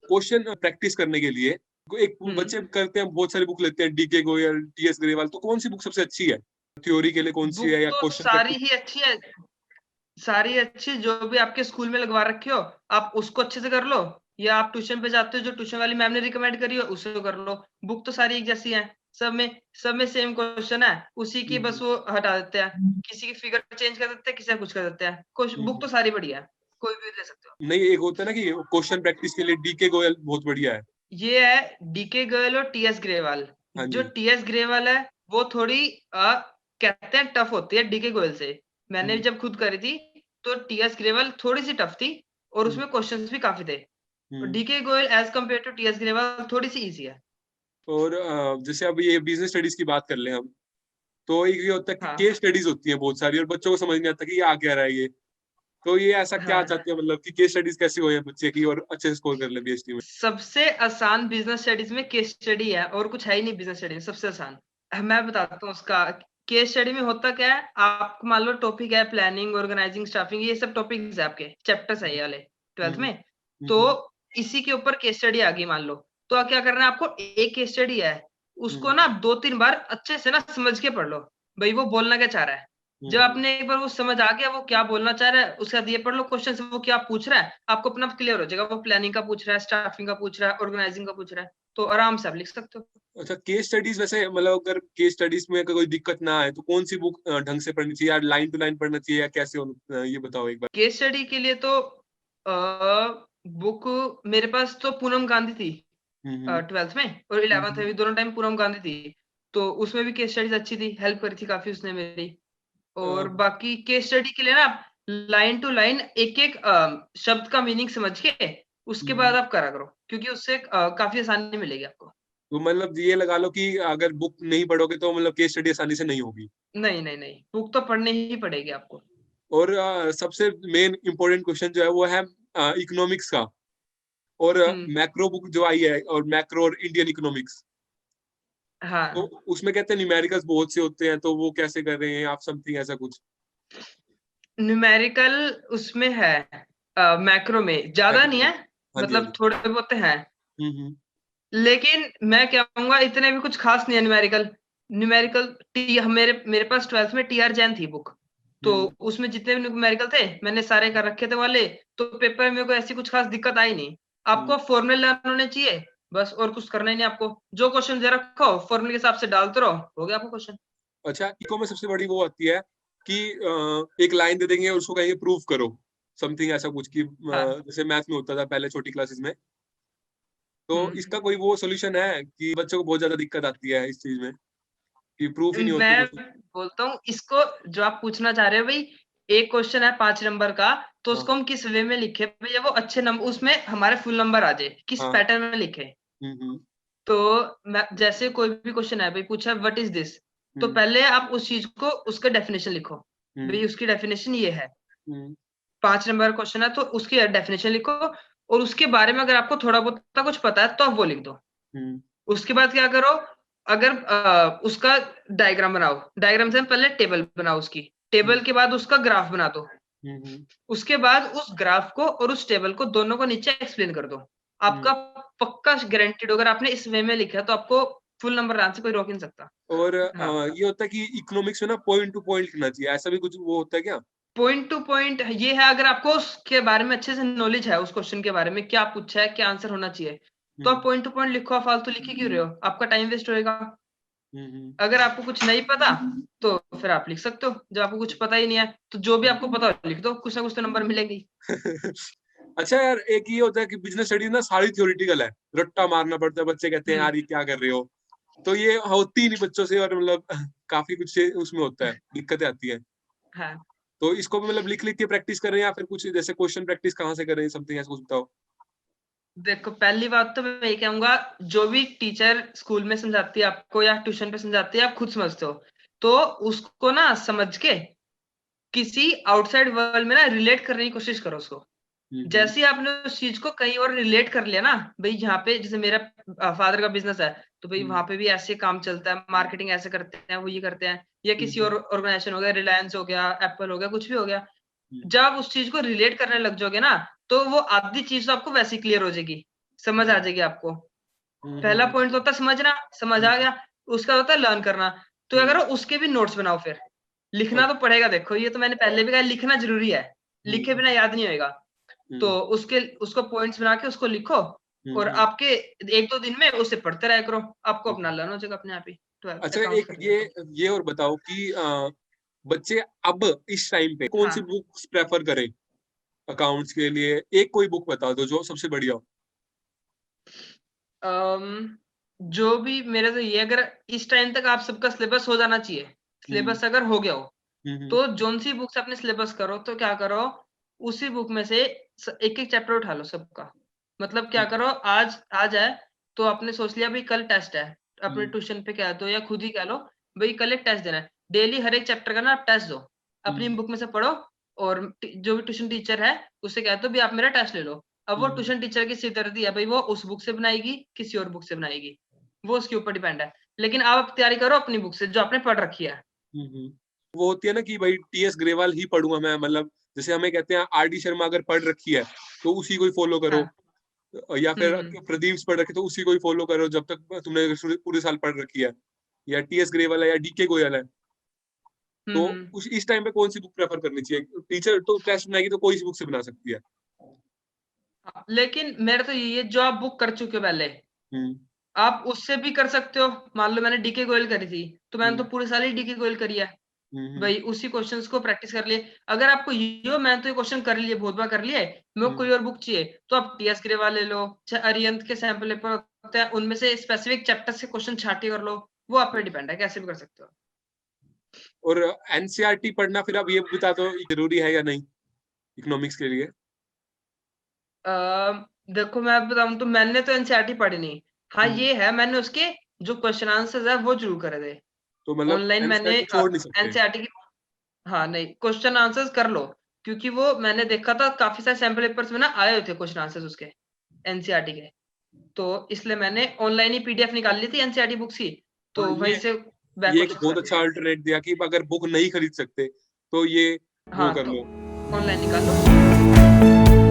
Question practice करने के लिए एक बच्चे करते हैं, बहुत सारी बुक लेते हैं, डीके गोयल, टीएस ग्रेवाल, तो कौन सी बुक सबसे अच्छी है थ्योरी के लिए? कौन सी बुक है, या तो क्वेश्चन सारी प्रैक्टिस? ही अच्छी है, सारी अच्छी, जो भी आपके स्कूल में लगवा रखे हो आप उसको अच्छे से कर लो, या आप ट्यूशन पे जाते हो जो ट्यूशन वाली मैम ने रिकमेंड करी हो उससे कर लो। बुक तो सारी एक जैसी है, सब में सेम क्वेश्चन है, उसी की बस वो हटा देते हैं, किसी की फिगर चेंज कर देते हैं, किसी का कुछ कर देते हैं। बुक तो सारी बढ़िया है, कोई भी ले सकते हो। नहीं, एक होता है ना कि क्वेश्चन प्रैक्टिस के लिए डीके गोयल बहुत बढ़िया है। ये है डीके गोयल और टीएस ग्रेवाल। हाँ जो जी। टीएस ग्रेवाल है वो थोड़ी कहते हैं टफ होती है डीके गोयल से। मैंने हम्म, जब खुद करी थी तो टीएस ग्रेवाल थोड़ी सी टफ थी और हम्म, उसमें क्वेश्चंस भी काफी थे। Hmm. DK Goyal as compared to TS Grewal थोड़ी सी इजी है। और जैसे अब ये बिजनेस स्टडीज की बात कर लें हम, तो एक ये होता है कि हाँ केस स्टडीज होती है बहुत सारी, और बच्चों को समझ नहीं आता कि ये आ क्या रहा है ये। तो ये ऐसा क्या हाँ, चाहते हैं, मतलब कि केस स्टडीज कैसे हो बच्चे की और अच्छे से स्कोर कर ले बीएसटी में? सबसे आसान बिजनेस स्टडीज में केस स्टडी है और कुछ है ही नहीं। बिजनेस स्टडी में सबसे आसान मैं बताता हूँ उसका। केस स्टडी में होता क्या है, आप मान लो टॉपिक है प्लानिंग, ऑर्गेनाइजिंग, स्टाफिंग, ये सब टॉपिक्स है आपके चैप्टर्स है ये वाले ट्वेल्थ हम्म, में। तो इसी के ऊपर केस स्टडी आ गई मान लो, तो अब क्या करना है आपको, एक केस स्टडी है उसको हम्म, ना 2-3 बार अच्छे से ना समझ के पढ़ लो, भाई वो बोलना क्या चाह रहा है। जब हम्म। आपने एक बार वो समझ आ गया वो क्या बोलना चाह रहा है, उसके बाद ये पढ़ लो क्वेश्चन से वो क्या पूछ रहा है, आपको अपना क्लियर हो जाएगा। वो प्लानिंग का पूछ रहा है, स्टाफिंग का पूछ रहा है, ऑर्गेनाइजिंग का पूछ रहा है, तो आराम से आप लिख सकते हो। अच्छा, केस स्टडीज वैसे मतलब अगर केस स्टडीज में अगर कोई दिक्कत ना आए तो कौन सी बुक ढंग से पढ़नी चाहिए, या लाइन टू लाइन पढ़ना चाहिए, या कैसे ये बताओ एक बार। केस स्टडी के लिए तो बुक मेरे पास तो पूनम गांधी थी हम्म, ट्वेल्थ में, और इलेवंथ हम्म, में भी दोनों टाइम पूनम गांधी थी। तो उसमें भी केस स्टडीज अच्छी थी, हेल्प करी थी काफी उसने मेरी। और हम्म, बाकी केस स्टडी के लिए ना आप लाइन टू लाइन एक एक शब्द का मीनिंग समझ के उसके बाद हम्म। आप करा करो, क्योंकि उससे काफी आसानी मिलेगी आपको। तो मतलब ये लगा लो कि अगर बुक नहीं पढ़ोगे तो मतलब केस स्टडी आसानी से नहीं होगी। नहीं नहीं नहीं, बुक तो पढ़नी ही पड़ेगी आपको। और सबसे मेन इंपॉर्टेंट क्वेश्चन जो है वो है इकोनॉमिक्स का। और हम्म। मैक्रो बुक जो आई है, और मैक्रो और इंडियन इकोनॉमिक्स, तो हाँ, उसमें कहते हैं न्यूमेरिकल्स बहुत से होते हैं, तो वो कैसे कर रहे हैं आप, समथिंग ऐसा कुछ? न्यूमेरिकल उसमें है, मैक्रो में ज्यादा मैक्रो नहीं में। है, हाँ जी, हाँ मतलब जी। थोड़े बहुत हैं। हम्म, लेकिन मैं कहूंगा इतने भी कुछ खास नहीं है न्यूमेरिकल। न्यूमेरिकल टी मेरे मेरे पास ट्वेल्थ में टीआर जैन थी बुक, तो हम्म, उसमें जितने भी न्यूमेरिकल थे मैंने सारे कर रखे थे वाले। तो पेपर में मेरे को ऐसी कुछ खास दिक्कत आई नहीं। हम्म। आपको फॉर्मूले लर्न होने चाहिए बस, और कुछ करना ही नहीं आपको। जो क्वेश्चन दे रखा हो फॉर्मूले के हिसाब से डालते रहो, हो गया आपको क्वेश्चन। अच्छा, इको में सबसे बड़ी वो आती है कि एक लाइन दे देंगे और उसको कहेंगे प्रूव करो, समथिंग ऐसा कुछ कि हाँ। जैसे मैथ में होता था पहले छोटी क्लासेस में। तो इसका हम्म। कोई वो सॉल्यूशन है कि बच्चों को बहुत ज्यादा दिक्कत आती है इस चीज में, कि प्रूफ ही नहीं होते मैं क्वेश्चन? बोलता हूँ इसको, जो आप पूछना चाह रहे हो भाई, एक क्वेश्चन है 5 नंबर का, तो हाँ, उसको हम किस वे में लिखे भैया वो अच्छे नंबर उसमें हमारे फुल नंबर आ जाए, किस हाँ। पैटर्न में लिखे। हम्म, तो जैसे कोई भी क्वेश्चन है भाई, पूछा व्हाट इज दिस, तो हम्म, पहले आप उस चीज को उसका डेफिनेशन लिखो, हम्म, भाई उसकी डेफिनेशन ये है। हम्म, 5 नंबर क्वेश्चन है तो उसकी डेफिनेशन लिखो, और उसके बारे में अगर आपको थोड़ा बहुत कुछ पता है तो आप वो लिख दो। हम्म, उसके बाद क्या करो, अगर उसका डायग्राम बनाओ, डायग्राम से पहले टेबल बनाओ, उसकी टेबल हम्म, के बाद उसका ग्राफ बना दो। हम्म, उसके बाद उस ग्राफ को और उस टेबल को दोनों को नीचे एक्सप्लेन कर दो। हम्म। आपका पक्का गारंटीड, अगर आपने इस वे में लिखा है तो आपको फुल नंबर आने से कोई रोक ही नहीं सकता। और हाँ, ये होता है कि इकोनॉमिक्स में ना पॉइंट टू पॉइंट लिखना चाहिए, ऐसा भी कुछ वो होता है क्या? पॉइंट टू पॉइंट ये है, अगर आपको उसके बारे में अच्छे से नॉलेज है, उस क्वेश्चन के बारे में क्या पूछा है, क्या आंसर होना चाहिए, तो आप हम्म, पॉइंट टू पॉइंट लिखो। आप फालतू लिख ही क्यों रहे हो, आपका टाइम वेस्ट होएगा। हम्म, अगर आपको कुछ नहीं पता तो फिर आप लिख सकते हो, जब आपको कुछ पता ही नहीं है तो जो भी आपको पता हो लिख दो, कुछ ना कुछ तो नंबर मिलेंगे ही। अच्छा यार, एक ये होता है कि बिजनेस स्टडीज ना सारी थ्योरेटिकल है, रट्टा मारना पड़ता है, बच्चे कहते हैं हम्म। यार ये क्या कर रहे हो। तो ये होती ही नहीं बच्चों से, और मतलब काफी कुछ उसमें होता है, दिक्कतें आती है। हाँ, तो इसको भी मतलब लिख लिख के प्रैक्टिस करें, या फिर कुछ जैसे क्वेश्चन प्रैक्टिस कहाँ से करें, समथिंग ऐसा कुछ बताओ। देखो पहली बात तो मैं ये कहूंगा, जो भी टीचर स्कूल में समझाती है आपको या ट्यूशन पे समझाती है आप खुद समझते हो, तो उसको ना समझ के किसी आउटसाइड वर्ल्ड में ना रिलेट करने की कोशिश करो उसको। हम्म, जैसे ही आपने उस चीज को कहीं और रिलेट कर लिया ना, भाई यहाँ पे जैसे मेरा फादर का बिजनेस है, तो भाई हम्म, वहां पे भी ऐसे काम चलता है, मार्केटिंग ऐसे करते हैं, वो ये करते हैं, या किसी हम्म, और ऑर्गेनाइजेशन हो गया, रिलायंस हो गया, एप्पल हो गया, कुछ भी हो गया। हम्म, जब उस चीज को रिलेट करने लग जाओगे ना, तो वो आधी चीज तो आपको वैसे क्लियर हो जाएगी। समझ आ जाएगी आपको। पहला हम्म, पॉइंट तो होता है समझना, समझ आ गया। उसका होता है लर्न करना। तो क्या करो, उसके भी नोट्स बनाओ फिर। लिखना तो पड़ेगा, देखो ये तो मैंने पहले भी कहा, लिखना जरूरी है, लिखे बिना याद नहीं होएगा। तो उसको पॉइंट्स बना के उसको लिखो, और आपके 1-2 दिन में उसे पढ़ते रहा करो, आपको अपना लर्न हो जाएगा अपने आप ही। 12th अच्छा, अकाउंट्स एक करने को। ये और बताओ कि बच्चे अब इस टाइम पे कौन सी हाँ। बुक्स प्रेफर करें अकाउंट्स के लिए? एक कोई बुक बता दो जो सबसे बढ़िया हो। जो भी मेरा तो ये, अगर इस टाइम तक आप सबका सिलेबस हो जाना चाहिए, सिलेबस अगर हो गया हो, हम्म, तो जोन सी बुक्स अपने सिलेबस करो, तो क्या करो, उसी बुक में से एक एक चैप्टर उठा लो सबका। मतलब क्या करो, आज है तो आपने सोच लिया भाई कल टेस्ट है, अपने ट्यूशन पे कह दो या खुद ही कह लो भाई कल एक टेस्ट देना है, डेली हर एक चैप्टर का ना आप टेस्ट दो, अपनी बुक में से पढ़ो, और जो भी ट्यूशन टीचर है उससे कह दो भी आप मेरा टेस्ट ले लो। अब वो ट्यूशन टीचर की सिरदर्दी है भाई, वो उस बुक से बनाएगी किसी और बुक से बनाएगी, वो उसके ऊपर डिपेंड है। लेकिन आप तैयारी करो अपनी बुक से जो आपने पढ़ रखी है। वो होती है ना कि भाई टीएस ग्रेवाल ही पढ़ूंगा मैं, मतलब जैसे हमें कहते हैं आरडी शर्मा अगर पढ़ रखी है तो उसी को ही फॉलो करो, हाँ। या फिर हम्म प्रदीप पढ़ रखे तो उसी को ही फॉलो करो जब तक तुमने पूरे साल पढ़ रखी है, या टीएस ग्रेवाल है या डीके गोयल है। तो हम्म। उस इस टाइम पे कौन सी बुक प्रेफर करनी चाहिए? टीचर तो टेस्ट बनाएगी तो कोई सी बुक से बना सकती है। हाँ, लेकिन मेरा तो यही है, जो आप बुक कर चुके हो पहले, हम्म आप उससे भी कर सकते हो। मान लो मैंने डीके गोयल करी थी, तो मैंने तो हम्म पूरे साल ही डीके गोयल करी है हम्म भाई, उसी क्वेश्चंस को प्रैक्टिस कर लिए। अगर आपको ये हो मैंने तो ये क्वेश्चन कर लिए, बहुत बार कर लिए, मेरे को हम्म कोई और बुक चाहिए, तो आप टीएस ग्रेवाल ले लो, चाहे अरिहंत के सैंपल पेपर होते हैं उनमें से स्पेसिफिक चैप्टर से क्वेश्चन छांटी कर लो, वो आप पे डिपेंड है, कैसे भी कर सकते हो। और एनसीईआरटी पढ़ना फिर अब ये बता दो जरूरी है या नहीं इकोनॉमिक्स के लिए? देखो मैं बताऊं तो मैंने तो एनसीईआरटी पढ़ी नहीं। हाँ ये है, मैंने उसके जो क्वेश्चन आंसर्स है वो जरूर करे थे। तो मतलब ऑनलाइन मैंने एनसीईआरटी छोड़ नहीं सकते? एनसीईआरटी की, हाँ नहीं, क्वेश्चन आंसर्स कर लो, क्योंकि वो मैंने देखा था काफी सारे सैंपल पेपर्स में ना आए हुए थे क्वेश्चन आंसर्स उसके, एनसीईआरटी के। तो इसलिए मैंने ऑनलाइन ही पीडीएफ निकाल ली थी एनसीईआरटी बुक्स की, हाँ, तो वहीं से बैक ये एक क्वेश्चंस बहुत कर लिए अच्छा थे। अल्टरनेट दिया कि अगर बुक नहीं खरीद सकते तो ये वो हाँ कर तो लो। ऑनलाइन निकाल लो।